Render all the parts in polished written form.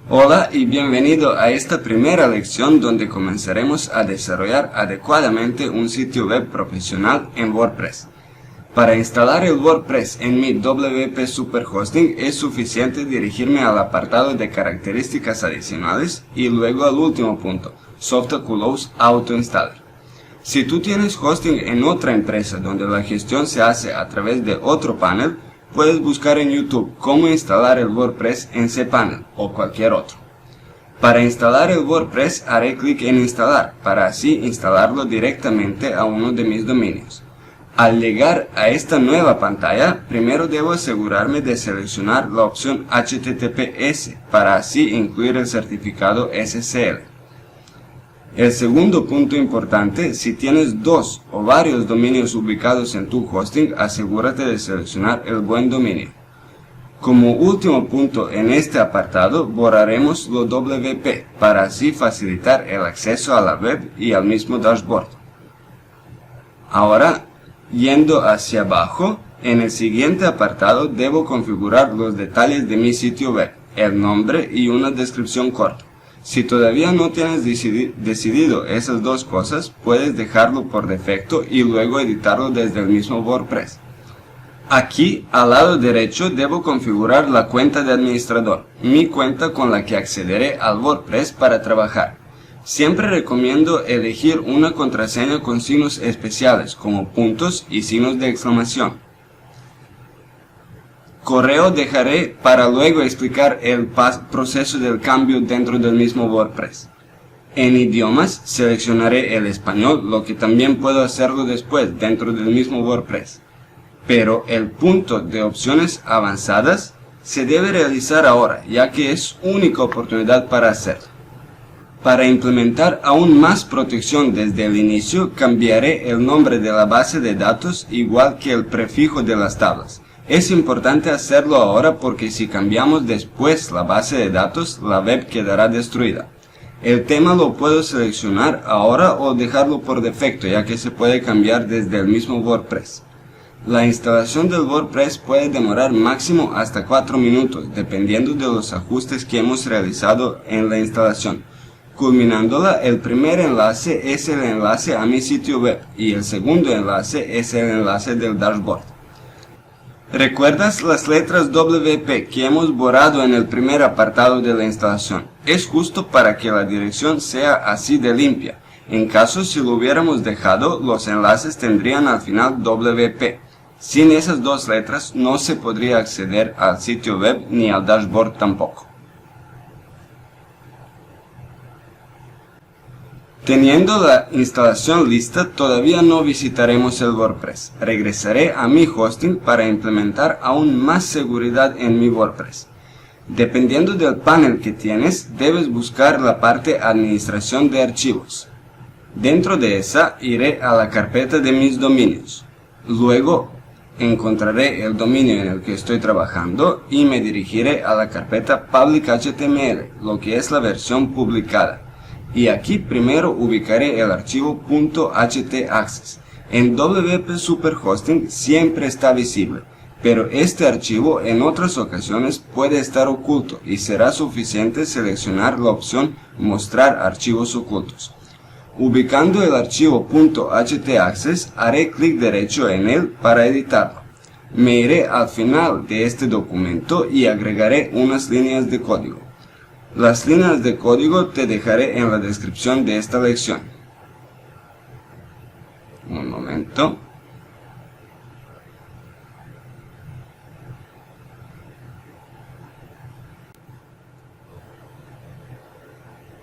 Hola y bienvenido a esta primera lección donde comenzaremos a desarrollar adecuadamente un sitio web profesional en WordPress. Para instalar el WordPress en mi WP Superhosting es suficiente dirigirme al apartado de características adicionales y luego al último punto, Softaclose Auto Installer. Si tú tienes hosting en otra empresa donde la gestión se hace a través de otro panel, puedes buscar en YouTube cómo instalar el WordPress en cPanel o cualquier otro. Para instalar el WordPress haré clic en Instalar para así instalarlo directamente a uno de mis dominios. Al llegar a esta nueva pantalla, primero debo asegurarme de seleccionar la opción HTTPS para así incluir el certificado SSL. El segundo punto importante, si tienes dos o varios dominios ubicados en tu hosting, asegúrate de seleccionar el buen dominio. Como último punto en este apartado, borraremos lo WP para así facilitar el acceso a la web y al mismo dashboard. Ahora, yendo hacia abajo, en el siguiente apartado debo configurar los detalles de mi sitio web, el nombre y una descripción corta. Si todavía no tienes decidido esas dos cosas, puedes dejarlo por defecto y luego editarlo desde el mismo WordPress. Aquí, al lado derecho, debo configurar la cuenta de administrador, mi cuenta con la que accederé al WordPress para trabajar. Siempre recomiendo elegir una contraseña con signos especiales, como puntos y signos de exclamación. Correo dejaré para luego explicar el proceso del cambio dentro del mismo WordPress. En idiomas seleccionaré el español, lo que también puedo hacerlo después dentro del mismo WordPress. Pero el punto de opciones avanzadas se debe realizar ahora, ya que es única oportunidad para hacerlo. Para implementar aún más protección desde el inicio, cambiaré el nombre de la base de datos igual que el prefijo de las tablas. Es importante hacerlo ahora porque si cambiamos después la base de datos, la web quedará destruida. El tema lo puedo seleccionar ahora o dejarlo por defecto, ya que se puede cambiar desde el mismo WordPress. La instalación del WordPress puede demorar máximo hasta 4 minutos, dependiendo de los ajustes que hemos realizado en la instalación. Culminándola, el primer enlace es el enlace a mi sitio web y el segundo enlace es el enlace del dashboard. ¿Recuerdas las letras WP que hemos borrado en el primer apartado de la instalación? Es justo para que la dirección sea así de limpia. En caso si lo hubiéramos dejado, los enlaces tendrían al final WP. Sin esas dos letras no se podría acceder al sitio web ni al dashboard tampoco. Teniendo la instalación lista, todavía no visitaremos el WordPress. Regresaré a mi hosting para implementar aún más seguridad en mi WordPress. Dependiendo del panel que tienes, debes buscar la parte Administración de archivos. Dentro de esa, iré a la carpeta de mis dominios. Luego, encontraré el dominio en el que estoy trabajando y me dirigiré a la carpeta Public HTML, lo que es la versión publicada. Y aquí primero ubicaré el archivo .htaccess. En WP Superhosting siempre está visible, pero este archivo en otras ocasiones puede estar oculto y será suficiente seleccionar la opción Mostrar archivos ocultos. Ubicando el archivo .htaccess, haré clic derecho en él para editarlo. Me iré al final de este documento y agregaré unas líneas de código. Las líneas de código te dejaré en la descripción de esta lección. Un momento.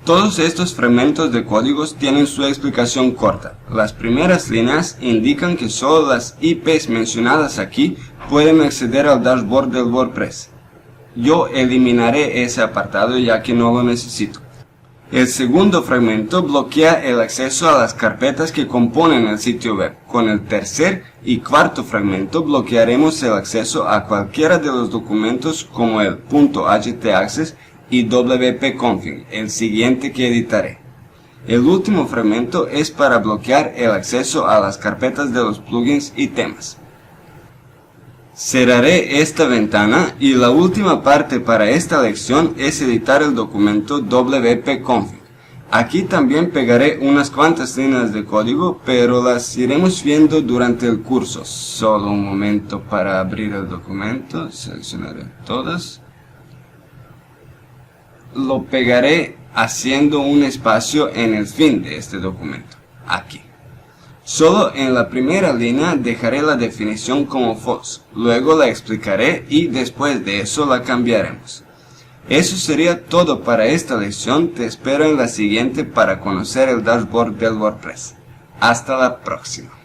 Todos estos fragmentos de códigos tienen su explicación corta. Las primeras líneas indican que solo las IPs mencionadas aquí pueden acceder al dashboard del WordPress. Yo eliminaré ese apartado ya que no lo necesito. El segundo fragmento bloquea el acceso a las carpetas que componen el sitio web. Con el tercer y cuarto fragmento bloquearemos el acceso a cualquiera de los documentos como el .htaccess y wp-config, el siguiente que editaré. El último fragmento es para bloquear el acceso a las carpetas de los plugins y temas. Cerraré esta ventana y la última parte para esta lección es editar el documento wp-config. Aquí también pegaré unas cuantas líneas de código, pero las iremos viendo durante el curso. Solo un momento para abrir el documento, seleccionaré todas. Lo pegaré haciendo un espacio en el fin de este documento, aquí. Solo en la primera línea dejaré la definición como false, luego la explicaré y después de eso la cambiaremos. Eso sería todo para esta lección. Te espero en la siguiente para conocer el dashboard del WordPress. Hasta la próxima.